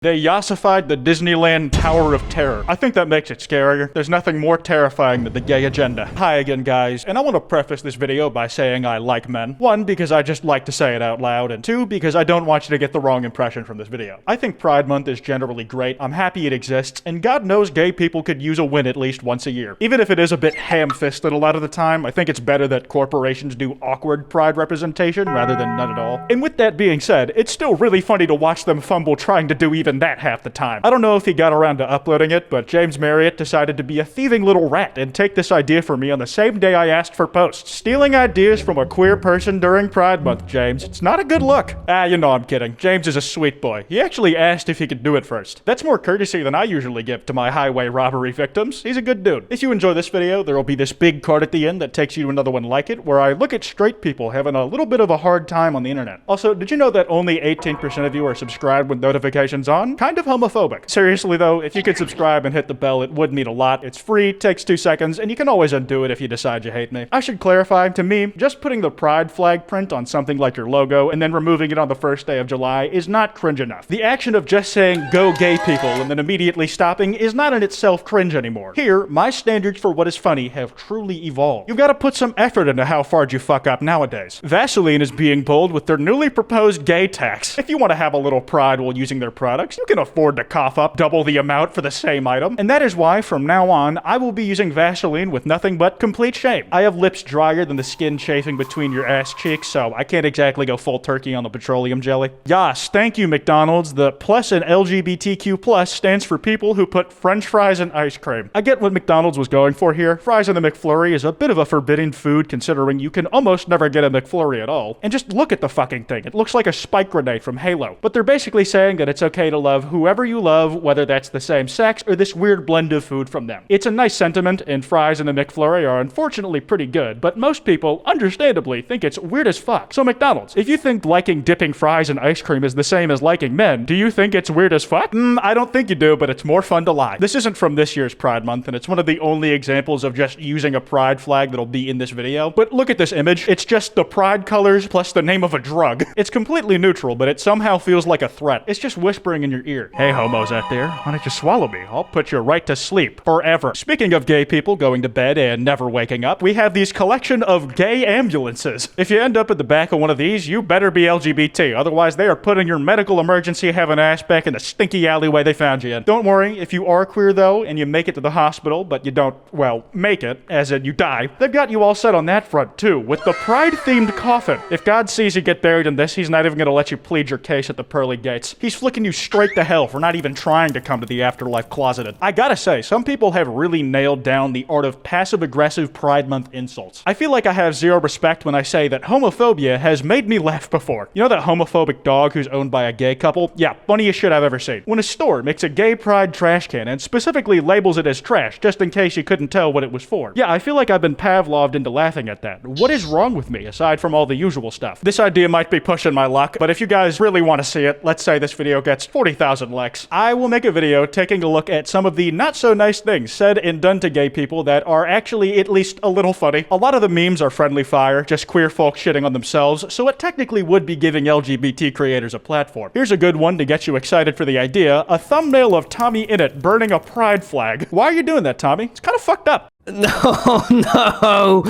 They yassified the Disneyland Tower of Terror. I think that makes it scarier. There's nothing more terrifying than the gay agenda. Hi again, guys, and I want to preface this video by saying I like men. One, because I just like to say it out loud, and two, because I don't want you to get the wrong impression from this video. I think Pride Month is generally great, I'm happy it exists, and God knows gay people could use a win at least once a year. Even if it is a bit ham-fisted a lot of the time, I think it's better that corporations do awkward pride representation rather than none at all. And with that being said, it's still really funny to watch them fumble trying to do even that half the time. I don't know if he got around to uploading it, but James Marriott decided to be a thieving little rat and take this idea from me on the same day I asked for posts. Stealing ideas from a queer person during Pride Month, James. It's not a good look. You know I'm kidding. James is a sweet boy. He actually asked if he could do it first. That's more courtesy than I usually give to my highway robbery victims. He's a good dude. If you enjoy this video, there will be this big card at the end that takes you to another one like it, where I look at straight people having a little bit of a hard time on the internet. Also, did you know that only 18% of you are subscribed with notifications on? Kind of homophobic. Seriously though, if you could subscribe and hit the bell, it would mean a lot. It's free, takes 2 seconds, and you can always undo it if you decide you hate me. I should clarify, to me, just putting the pride flag print on something like your logo and then removing it on the first day of July is not cringe enough. The action of just saying, "Go gay people," and then immediately stopping is not in itself cringe anymore. Here, my standards for what is funny have truly evolved. You've got to put some effort into how far you fuck up nowadays. Vaseline is being pulled with their newly proposed gay tax. If you want to have a little pride while using their products, you can afford to cough up double the amount for the same item. And that is why, from now on, I will be using Vaseline with nothing but complete shame. I have lips drier than the skin chafing between your ass cheeks, so I can't exactly go full turkey on the petroleum jelly. Yas, thank you, McDonald's. The plus in LGBTQ+ stands for people who put french fries in ice cream. I get what McDonald's was going for here. Fries in the McFlurry is a bit of a forbidden food considering you can almost never get a McFlurry at all. And just look at the fucking thing. It looks like a spike grenade from Halo. But they're basically saying that it's okay to love whoever you love, whether that's the same sex or this weird blend of food from them. It's a nice sentiment, and fries in the McFlurry are unfortunately pretty good, but most people, understandably, think it's weird as fuck. So McDonald's, if you think liking dipping fries in ice cream is the same as liking men, do you think it's weird as fuck? I don't think you do, but it's more fun to lie. This isn't from this year's Pride Month, and it's one of the only examples of just using a pride flag that'll be in this video. But look at this image. It's just the pride colors plus the name of a drug. It's completely neutral, but it somehow feels like a threat. It's just whispering in your ear. Hey homos out there, why don't you swallow me? I'll put you right to sleep. Forever. Speaking of gay people going to bed and never waking up, we have these collection of gay ambulances. If you end up at the back of one of these, you better be LGBT. Otherwise, they are putting your medical emergency having ass back in the stinky alleyway they found you in. Don't worry, if you are queer though, and you make it to the hospital, but you don't, well, make it, as in you die, they've got you all set on that front too, with the pride-themed coffin. If God sees you get buried in this, he's not even gonna let you plead your case at the pearly gates. He's flicking you straight to hell for not even trying to come to the afterlife closeted. I gotta say, some people have really nailed down the art of passive-aggressive Pride Month insults. I feel like I have zero respect when I say that homophobia has made me laugh before. You know that homophobic dog who's owned by a gay couple? Yeah, funniest shit I've ever seen. When a store makes a gay pride trash can and specifically labels it as trash, just in case you couldn't tell what it was for. Yeah, I feel like I've been Pavloved into laughing at that. What is wrong with me, aside from all the usual stuff? This idea might be pushing my luck, but if you guys really want to see it, let's say this video gets 40,000 likes, I will make a video taking a look at some of the not so nice things said and done to gay people that are actually at least a little funny. A lot of the memes are friendly fire, just queer folk shitting on themselves, so it technically would be giving LGBT creators a platform. Here's a good one to get you excited for the idea: a thumbnail of Tommy Innit burning a pride flag. Why are you doing that, Tommy? It's kind of fucked up. No, no.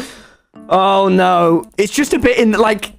Oh no. It's just a bit in, like,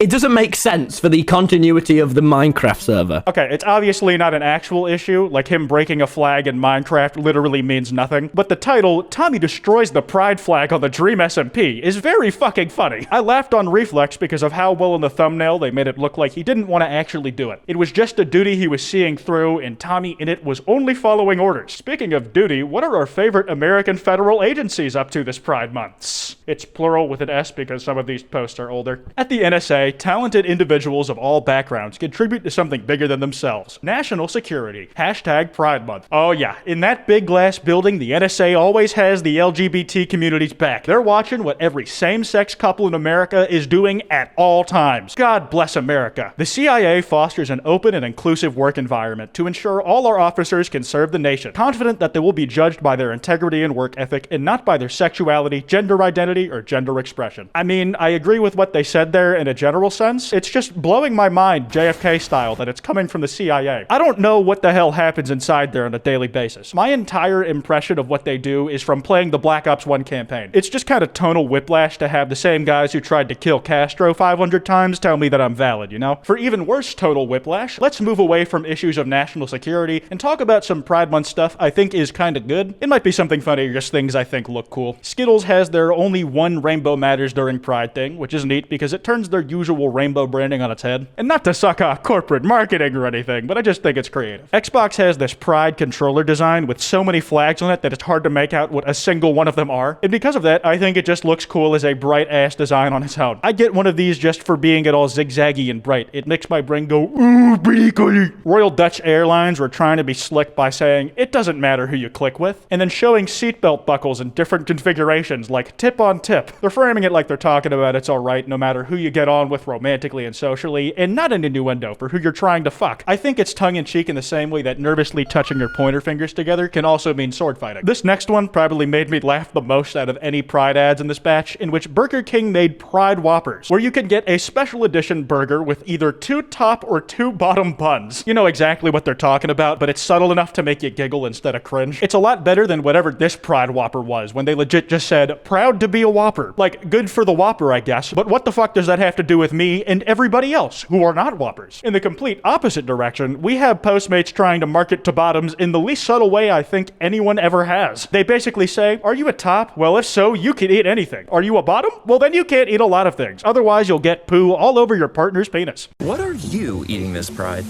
it doesn't make sense for the continuity of the Minecraft server. Okay, it's obviously not an actual issue, like him breaking a flag in Minecraft literally means nothing, but the title, "Tommy destroys the pride flag on the Dream SMP," is very fucking funny. I laughed on reflex because of how well in the thumbnail they made it look like he didn't want to actually do it. It was just a duty he was seeing through, and Tommy Innit was only following orders. Speaking of duty, what are our favorite American federal agencies up to this Pride Month? It's plural with an S because some of these posts are older. At the NSA, talented individuals of all backgrounds contribute to something bigger than themselves. National security. Hashtag Pride Month. Oh yeah, in that big glass building, the NSA always has the LGBT community's back. They're watching what every same-sex couple in America is doing at all times. God bless America. The CIA fosters an open and inclusive work environment to ensure all our officers can serve the nation, confident that they will be judged by their integrity and work ethic and not by their sexuality, gender identity, or gender expression. I mean, I agree with what they said there in a general literal sense. It's just blowing my mind, JFK style, that it's coming from the CIA. I don't know what the hell happens inside there on a daily basis. My entire impression of what they do is from playing the Black Ops 1 campaign. It's just kind of tonal whiplash to have the same guys who tried to kill Castro 500 times tell me that I'm valid, you know? For even worse total whiplash, let's move away from issues of national security and talk about some Pride Month stuff I think is kind of good. It might be something funny or just things I think look cool. Skittles has their only one Rainbow Matters during Pride thing, which is neat because it turns their usual rainbow branding on its head. And not to suck off corporate marketing or anything, but I just think it's creative. Xbox has this Pride controller design with so many flags on it that it's hard to make out what a single one of them are. And because of that, I think it just looks cool as a bright ass design on its own. I get one of these just for being it all zigzaggy and bright. It makes my brain go, ooh, pretty cool. Royal Dutch Airlines were trying to be slick by saying, it doesn't matter who you click with, and then showing seatbelt buckles in different configurations, like tip on tip. They're framing it like they're talking about it's alright no matter who you get on with romantically and socially, and not an innuendo for who you're trying to fuck. I think it's tongue-in-cheek in the same way that nervously touching your pointer fingers together can also mean sword fighting. This next one probably made me laugh the most out of any Pride ads in this batch, in which Burger King made Pride Whoppers, where you could get a special edition burger with either 2 top or 2 bottom buns. You know exactly what they're talking about, but it's subtle enough to make you giggle instead of cringe. It's a lot better than whatever this Pride Whopper was, when they legit just said, proud to be a Whopper. Like, good for the Whopper, I guess, but what the fuck does that have to do with me and everybody else who are not Whoppers? In the complete opposite direction, we have Postmates trying to market to bottoms in the least subtle way I think anyone ever has. They basically say, are you a top? Well, if so, you can eat anything. Are you a bottom? Well, then you can't eat a lot of things. Otherwise, you'll get poo all over your partner's penis. What are you eating this Pride?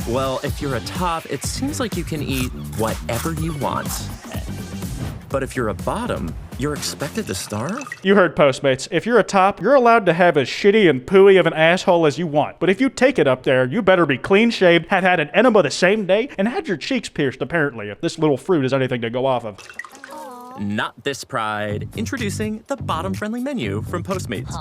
Well, if you're a top, it seems like you can eat whatever you want. But if you're a bottom, you're expected to starve? You heard Postmates. If you're a top, you're allowed to have as shitty and pooey of an asshole as you want. But if you take it up there, you better be clean shaved, had an enema the same day, and had your cheeks pierced apparently, if this little fruit is anything to go off of. Not this Pride. Introducing the bottom-friendly menu from Postmates.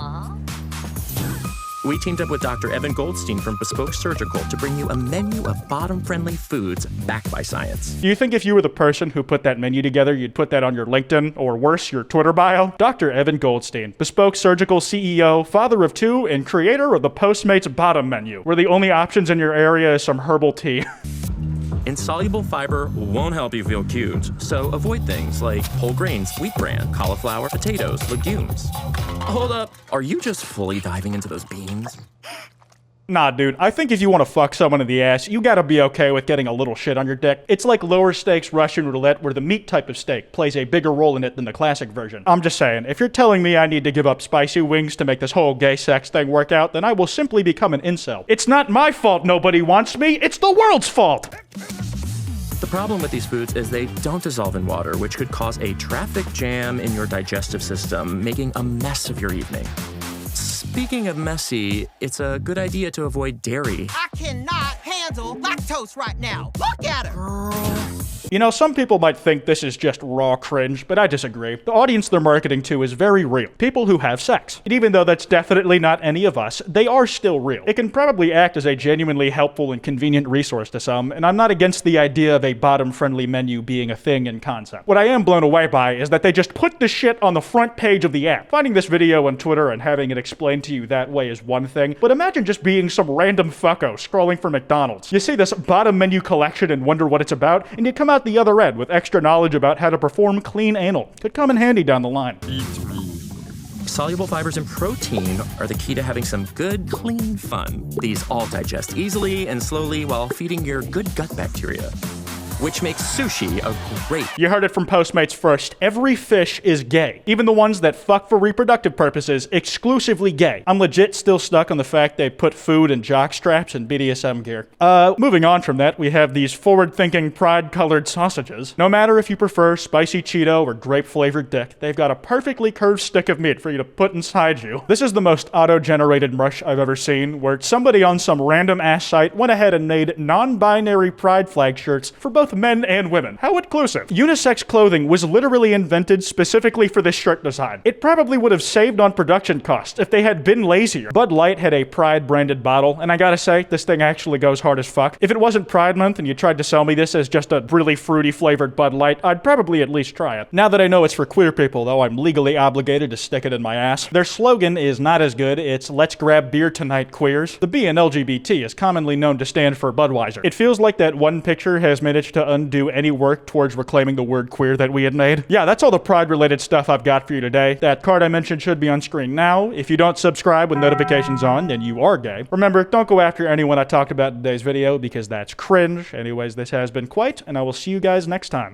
We teamed up with Dr. Evan Goldstein from Bespoke Surgical to bring you a menu of bottom-friendly foods backed by science. Do you think if you were the person who put that menu together, you'd put that on your LinkedIn, or worse, your Twitter bio? Dr. Evan Goldstein, Bespoke Surgical CEO, father of 2, and creator of the Postmates bottom menu, where the only options in your area is some herbal tea. Insoluble fiber won't help you feel cute, so avoid things like whole grains, wheat bran, cauliflower, potatoes, legumes. Hold up, are you just fully diving into those beans? Nah, dude, I think if you want to fuck someone in the ass, you gotta be okay with getting a little shit on your dick. It's like lower stakes Russian roulette where the meat type of steak plays a bigger role in it than the classic version. I'm just saying, if you're telling me I need to give up spicy wings to make this whole gay sex thing work out, then I will simply become an incel. It's not my fault nobody wants me, it's the world's fault! The problem with these foods is they don't dissolve in water, which could cause a traffic jam in your digestive system, making a mess of your evening. Speaking of messy, it's a good idea to avoid dairy. I cannot handle lactose right now. Look at her. You know, some people might think this is just raw cringe, but I disagree. The audience they're marketing to is very real. People who have sex. And even though that's definitely not any of us, they are still real. It can probably act as a genuinely helpful and convenient resource to some, and I'm not against the idea of a bottom-friendly menu being a thing in concept. What I am blown away by is that they just put the shit on the front page of the app. Finding this video on Twitter and having it explained to you that way is one thing, but imagine just being some random fucko scrolling for McDonald's. You see this bottom menu collection and wonder what it's about, and you come out the other end with extra knowledge about how to perform clean anal. Could come in handy down the line. Soluble fibers and protein are the key to having some good, clean fun. These all digest easily and slowly while feeding your good gut bacteria, which makes sushi a great... You heard it from Postmates first. Every fish is gay. Even the ones that fuck for reproductive purposes, exclusively gay. I'm legit still stuck on the fact they put food in jock straps and BDSM gear. Moving on from that, we have these forward-thinking, pride-colored sausages. No matter if you prefer spicy Cheeto or grape-flavored dick, they've got a perfectly curved stick of meat for you to put inside you. This is the most auto-generated mush I've ever seen, where somebody on some random ass site went ahead and made non-binary pride flag shirts for both both men and women. How inclusive. Unisex clothing was literally invented specifically for this shirt design. It probably would have saved on production costs if they had been lazier. Bud Light had a Pride branded bottle, and I gotta say, this thing actually goes hard as fuck. If it wasn't Pride Month and you tried to sell me this as just a really fruity flavored Bud Light, I'd probably at least try it. Now that I know it's for queer people, though, I'm legally obligated to stick it in my ass. Their slogan is not as good. It's "Let's grab beer tonight, queers." The B in LGBT is commonly known to stand for Budweiser. It feels like that one picture has managed to undo any work towards reclaiming the word queer that we had made. Yeah, that's all the Pride-related stuff I've got for you today. That card I mentioned should be on screen now. If you don't subscribe with notifications on, then you are gay. Remember, don't go after anyone I talked about in today's video because that's cringe. Anyways, this has been Kwite, and I will see you guys next time.